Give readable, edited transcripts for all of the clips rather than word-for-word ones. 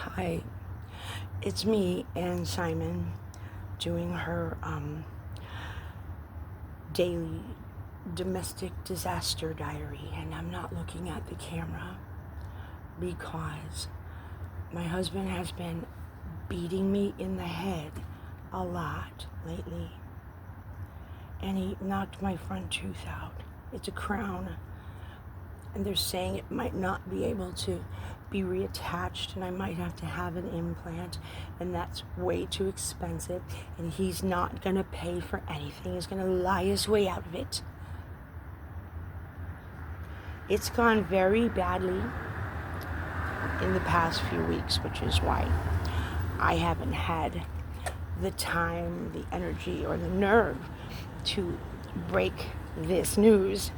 Hi, it's me and Simon doing her daily domestic disaster diary, and I'm not looking at the camera because my husband has been beating me in the head a lot lately, and he knocked my front tooth out. It's a crown, and they're saying it might not be able to be reattached, and I might have to have an implant, and that's way too expensive, and he's not gonna pay for anything. He's gonna lie his way out of it. It's gone very badly in the past few weeks, which is why I haven't had the time, the energy, or the nerve to break this news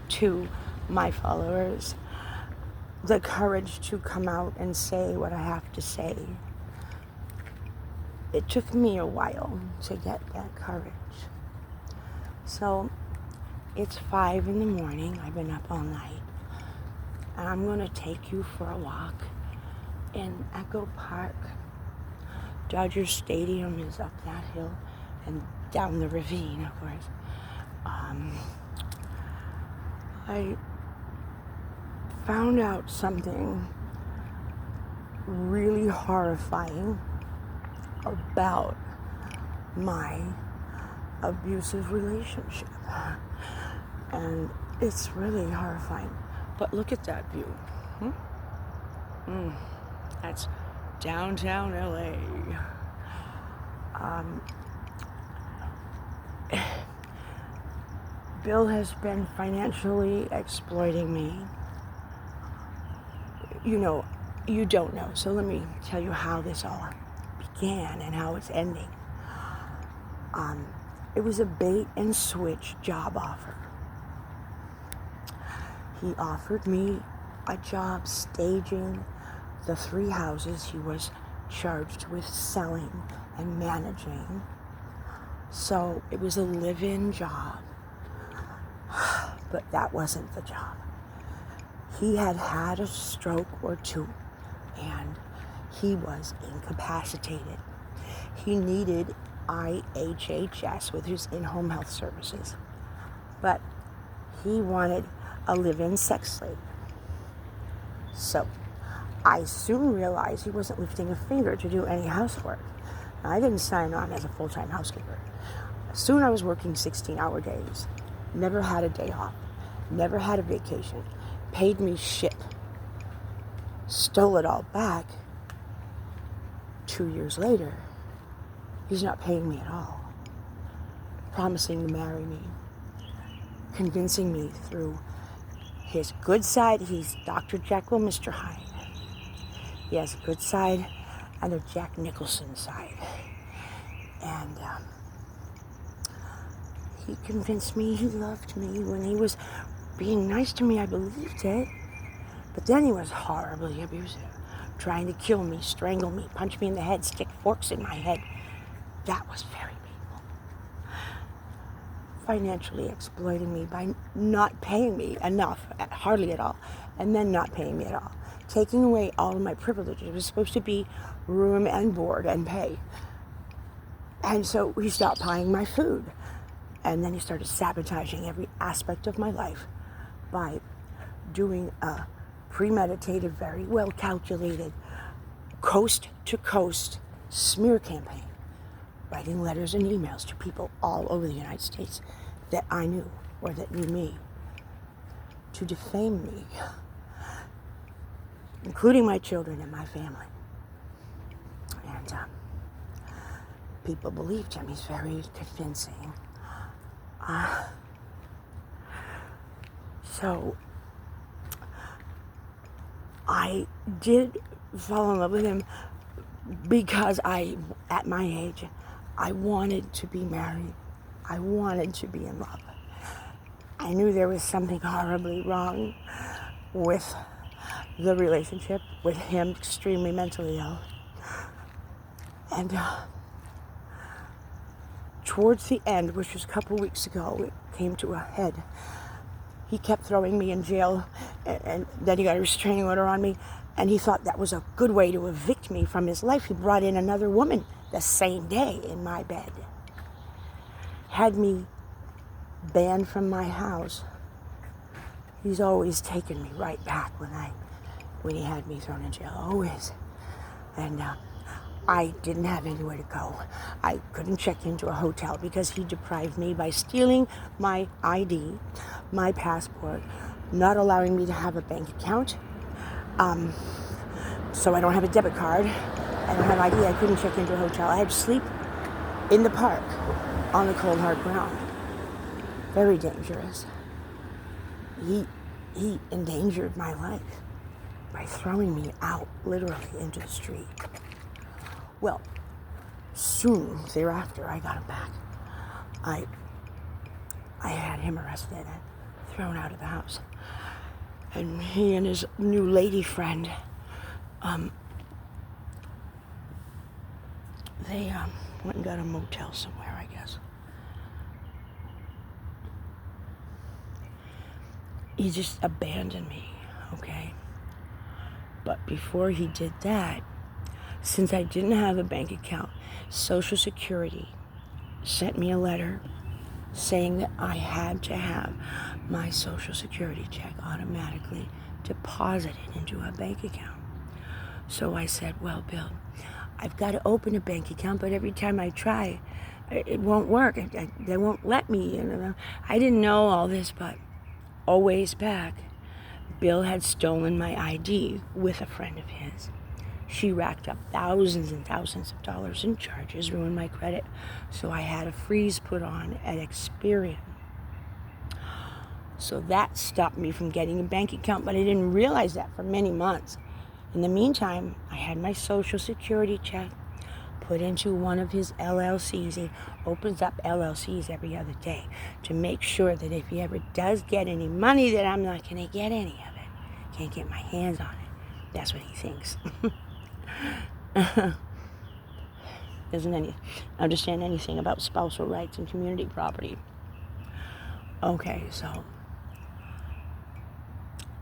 to my followers, the courage to come out and say what I have to say. It took me a while to get that courage. So it's 5 a.m. I've been up all night, and I'm going to take you for a walk in Echo Park. Dodger Stadium is up that hill and down the ravine, of course. I found out something really horrifying about my abusive relationship. And it's really horrifying. But look at that view. That's downtown LA. Bill has been financially exploiting me. You don't know, so let me tell you how this all began and how it's ending. It was a bait and switch job offer. He offered me a job staging the 3 houses he was charged with selling and managing. So it was a live-in job, but that wasn't the job. He had had a stroke or 2, and he was incapacitated. He needed IHHS, with his in-home health services, but he wanted a live-in sex slave. So I soon realized he wasn't lifting a finger to do any housework. I didn't sign on as a full-time housekeeper. Soon I was working 16-hour days, never had a day off, never had a vacation, paid me shit, stole it all back. 2 years later, he's not paying me at all, promising to marry me, convincing me through his good side. He's Dr. Jekyll, Mr. Hyde. He has a good side and a Jack Nicholson side. And he convinced me he loved me. When he was being nice to me, I believed it. But then he was horribly abusive, trying to kill me, strangle me, punch me in the head, stick forks in my head. That was very painful. Financially exploiting me by not paying me enough, hardly at all, and then not paying me at all. Taking away all of my privileges. It was supposed to be room and board and pay. And so he stopped buying my food. And then he started sabotaging every aspect of my life by doing a premeditated, very well calculated, coast to coast smear campaign, writing letters and emails to people all over the United States that I knew or that knew me, to defame me, including my children and my family. And people believed him. He's very convincing. So I did fall in love with him because at my age, I wanted to be married. I wanted to be in love. I knew there was something horribly wrong with the relationship, with him extremely mentally ill. And towards the end, which was a couple weeks ago, it came to a head. He kept throwing me in jail, and then he got a restraining order on me, And he thought that was a good way to evict me from his life. He brought in another woman the same day in my bed. Had me banned from my house. He's always taken me right back when he had me thrown in jail, always. And I didn't have anywhere to go. I couldn't check into a hotel because he deprived me by stealing my ID, my passport, not allowing me to have a bank account. So I don't have a debit card. I don't have ID. I couldn't check into a hotel. I had to sleep in the park on the cold, hard ground. Very dangerous. He endangered my life by throwing me out, literally, into the street. Well, soon thereafter, I got him back. I had him arrested and thrown out of the house. And he and his new lady friend, they went and got a motel somewhere, I guess. He just abandoned me, okay? But before he did that, since I didn't have a bank account, Social Security sent me a letter saying that I had to have my Social Security check automatically deposited into a bank account. So I said, well, Bill, I've got to open a bank account, but every time I try, it won't work. They won't let me. I didn't know all this, but a ways back, Bill had stolen my ID with a friend of his. She racked up thousands and thousands of dollars in charges, ruined my credit, so I had a freeze put on at Experian. So that stopped me from getting a bank account, but I didn't realize that for many months. In the meantime, I had my Social Security check put into one of his LLCs. He opens up LLCs every other day to make sure that if he ever does get any money, that I'm not going to get any of it. Can't get my hands on it. That's what he thinks. Doesn't understand anything about spousal rights and community property. Okay, so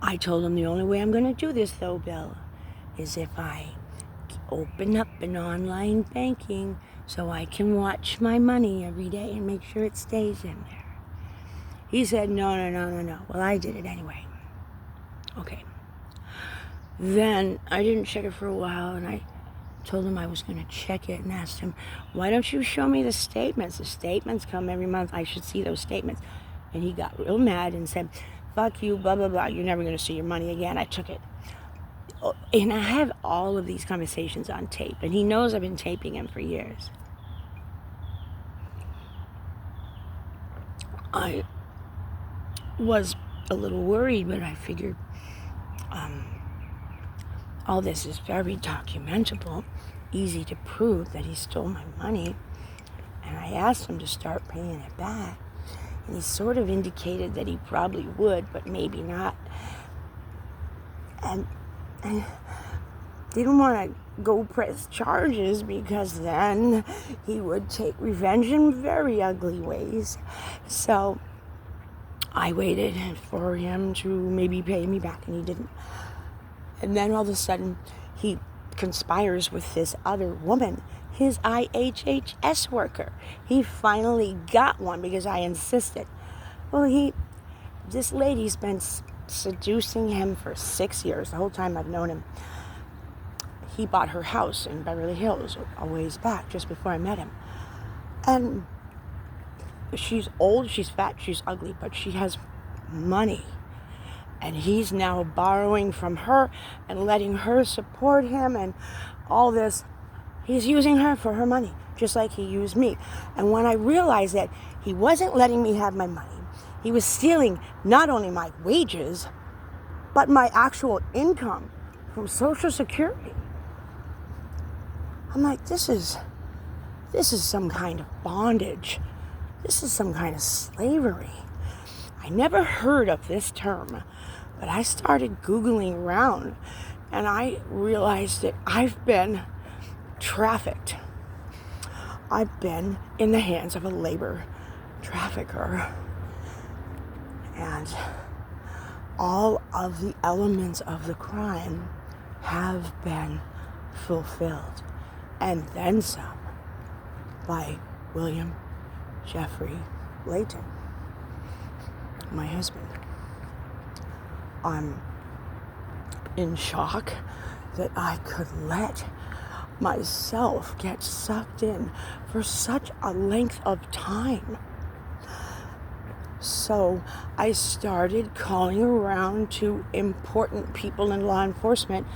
I told him the only way I'm going to do this, though, Bill, is if I open up an online banking so I can watch my money every day and make sure it stays in there. He said, no. Well, I did it anyway. Okay. Then I didn't check it for a while, and I told him I was going to check it and asked him, why don't you show me the statements? The statements come every month. I should see those statements. And he got real mad and said, fuck you, blah, blah, blah. You're never going to see your money again. I took it. And I have all of these conversations on tape, and he knows I've been taping him for years. I was a little worried, but I figured all this is very documentable, easy to prove that he stole my money. And I asked him to start paying it back, and he sort of indicated that he probably would, but maybe not. And I didn't want to go press charges because then he would take revenge in very ugly ways. So I waited for him to maybe pay me back, and he didn't. And then all of a sudden, he conspires with this other woman, his IHHS worker. He finally got one because I insisted. Well, this lady's been seducing him for 6 years, the whole time I've known him. He bought her house in Beverly Hills a ways back, just before I met him. And she's old, she's fat, she's ugly, but she has money. And he's now borrowing from her and letting her support him and all this. He's using her for her money, just like he used me. And when I realized that he wasn't letting me have my money, he was stealing not only my wages, but my actual income from Social Security. I'm like, this is some kind of bondage. This is some kind of slavery. I never heard of this term, but I started Googling around, and I realized that I've been trafficked. I've been in the hands of a labor trafficker. And all of the elements of the crime have been fulfilled, and then some, by William J.Leyton, my husband. I'm in shock that I could let myself get sucked in for such a length of time. So I started calling around to important people in law enforcement,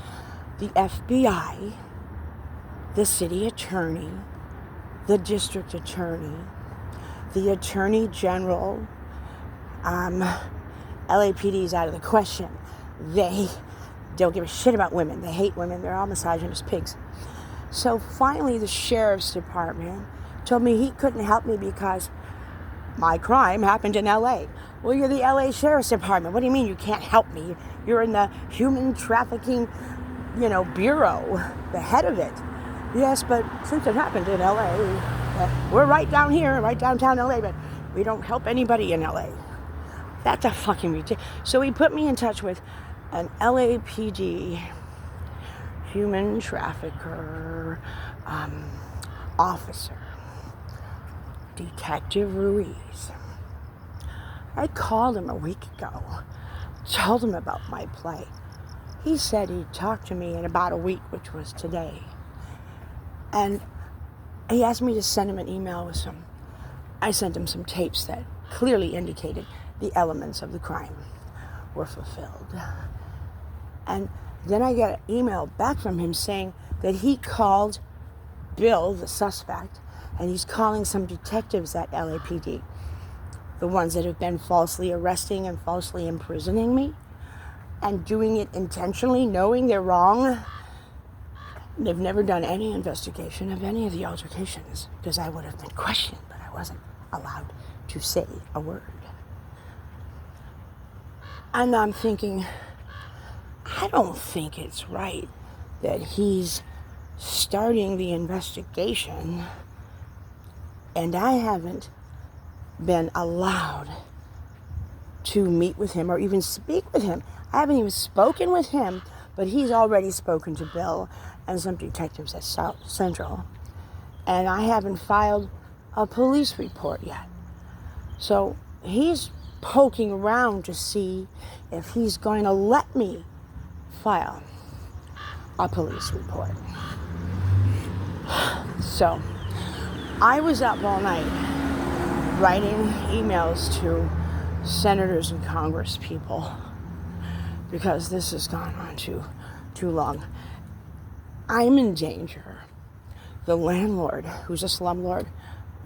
the FBI, the city attorney, the district attorney, the attorney general. LAPD's out of the question. They don't give a shit about women. They hate women. They're all misogynist pigs. So finally the sheriff's department told me he couldn't help me because my crime happened in LA. Well, you're the LA Sheriff's Department. What do you mean you can't help me? You're in the human trafficking, bureau, the head of it. Yes, but since it happened in LA, we're right down here, right downtown LA, but we don't help anybody in LA. That's a fucking ridiculous. So he put me in touch with an LAPD human trafficker officer, Detective Ruiz. I called him a week ago, told him about my plight. He said he'd talk to me in about a week, which was today. And he asked me to send him an email with I sent him some tapes that clearly indicated the elements of the crime were fulfilled. And then I got an email back from him saying that he called Bill, the suspect, and he's calling some detectives at LAPD, the ones that have been falsely arresting and falsely imprisoning me, and doing it intentionally, knowing they're wrong. They've never done any investigation of any of the altercations because I would have been questioned, but I wasn't allowed to say a word. And I'm thinking, I don't think it's right that he's starting the investigation and I haven't been allowed to meet with him or even speak with him. I haven't even spoken with him, but he's already spoken to Bill and some detectives at South Central. And I haven't filed a police report yet. So he's poking around to see if he's going to let me file a police report. So I was up all night writing emails to senators and Congress people because this has gone on too long. I'm in danger. The landlord, who's a slumlord,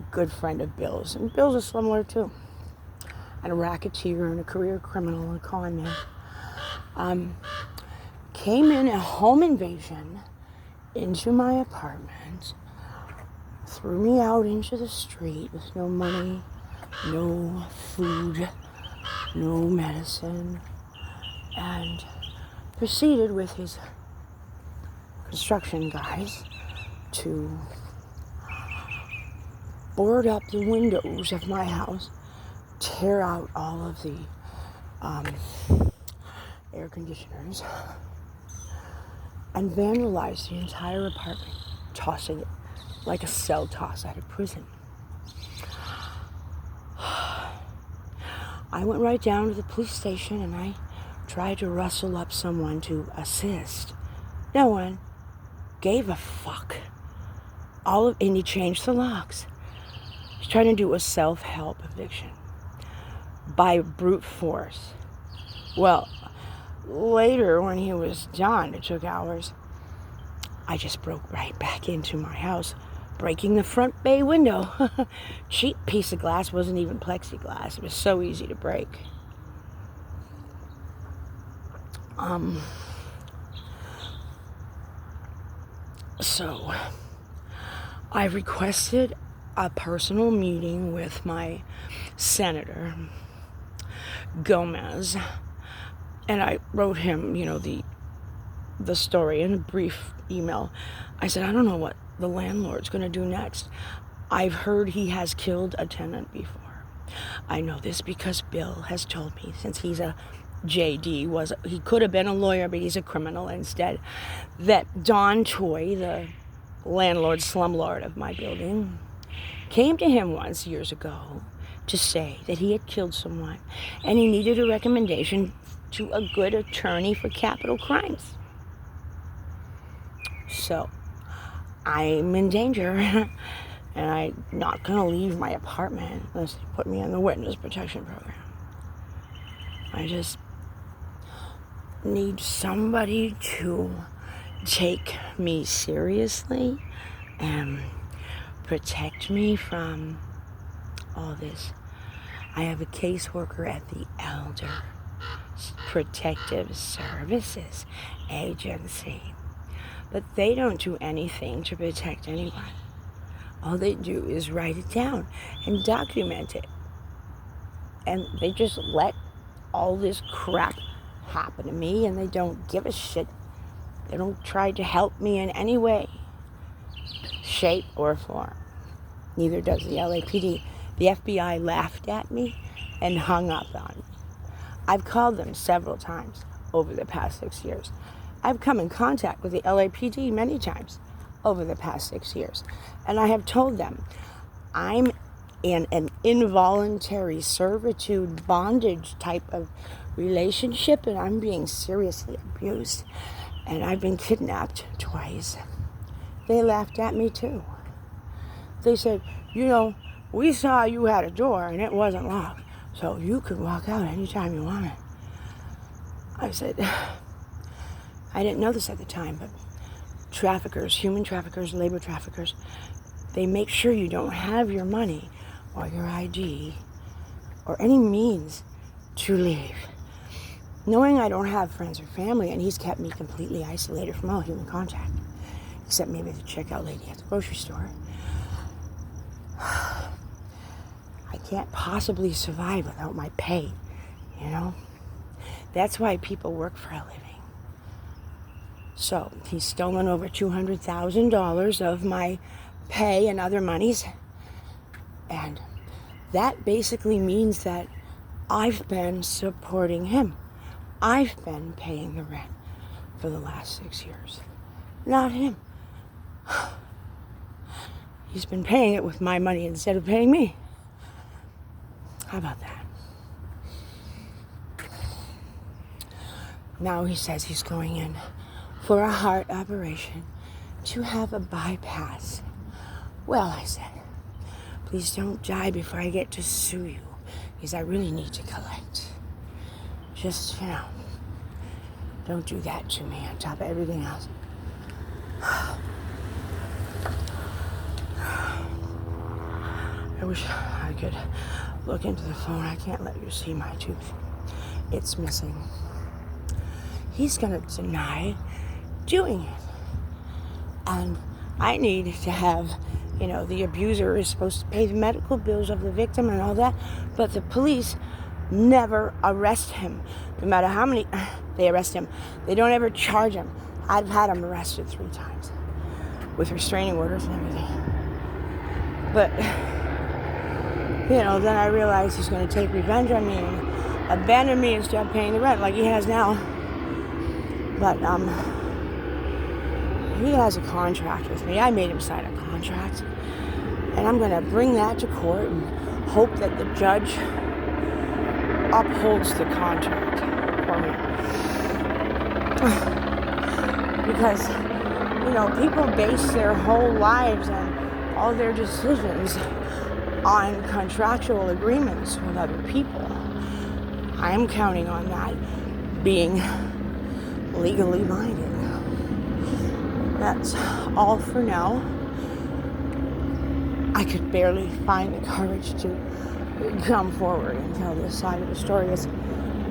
good friend of Bill's, and Bill's a slumlord too, and a racketeer and a career criminal and a con man, came in a home invasion into my apartment, threw me out into the street with no money, no food, no medicine, and proceeded with his construction guys to board up the windows of my house, tear out all of the air conditioners, and vandalize the entire apartment, tossing it like a cell toss out of prison. I went right down to the police station and I tried to rustle up someone to assist. No one gave a fuck. And he changed the locks. He's trying to do a self-help eviction by brute force. Well, later when he was done, it took hours, I just broke right back into my house, breaking the front bay window. Cheap piece of glass, wasn't even plexiglass. It was so easy to break. So I requested a personal meeting with my senator, Gomez, and I wrote him, the story in a brief email. I said, I don't know what the landlord's going to do next. I've heard he has killed a tenant before. I know this because Bill has told me, since he's a JD was, he could have been a lawyer, but he's a criminal instead, that Don Toy, the landlord, slumlord of my building, came to him once years ago to say that he had killed someone and he needed a recommendation to a good attorney for capital crimes. So I'm in danger and I'm not going to leave my apartment unless they put me in the witness protection program. I just need somebody to take me seriously and protect me from all this. I have a caseworker at the Elder Protective Services Agency, but they don't do anything to protect anyone. All they do is write it down and document it. And they just let all this crap happen to me, and they don't give a shit. They don't try to help me in any way, shape, or form. Neither does the LAPD. The FBI laughed at me and hung up on me. I've called them several times over the past 6 years. I've come in contact with the LAPD many times over the past 6 years. And I have told them I'm in an involuntary servitude bondage type of relationship, and I'm being seriously abused. And I've been kidnapped twice. They laughed at me too. They said, we saw you had a door and it wasn't locked, so you could walk out anytime you wanted. I said, I didn't know this at the time, but traffickers, human traffickers, labor traffickers, they make sure you don't have your money or your ID or any means to leave. Knowing I don't have friends or family, and he's kept me completely isolated from all human contact, except maybe the checkout lady at the grocery store, I can't possibly survive without my pay, That's why people work for a living. So he's stolen over $200,000 of my pay and other monies. And that basically means that I've been supporting him. I've been paying the rent for the last 6 years, not him. He's been paying it with my money instead of paying me. How about that? Now he says he's going in for a heart operation to have a bypass. Well, I said, please don't die before I get to sue you, because I really need to collect. Just, don't do that to me on top of everything else. I wish I could look into the phone. I can't let you see my tooth. It's missing. He's going to deny doing it. And I need to have, the abuser is supposed to pay the medical bills of the victim and all that, but the police never arrest him. No matter how many they arrest him, they don't ever charge him. I've had him arrested 3 times with restraining orders and everything. But, then I realized he's going to take revenge on me and abandon me and start paying the rent like he has now. But, he has a contract with me. I made him sign a contract. And I'm going to bring that to court and hope that the judge upholds the contract for me. Because, people base their whole lives and all their decisions on contractual agreements with other people. I'm counting on that being legally binding. That's all for now. I could barely find the courage to come forward and tell this side of the story. It's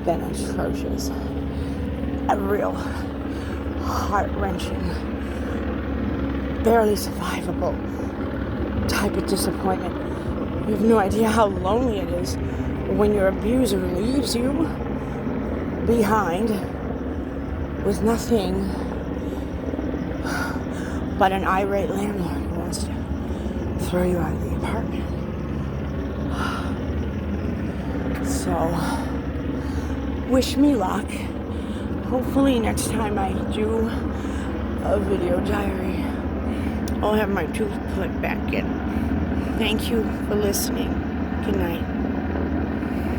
been atrocious. A real heart-wrenching, barely survivable type of disappointment. You have no idea how lonely it is when your abuser leaves you behind with nothing but an irate landlord who wants to throw you out of the apartment. So, wish me luck. Hopefully next time I do a video diary, I'll have my tooth put back in. Thank you for listening. Good night.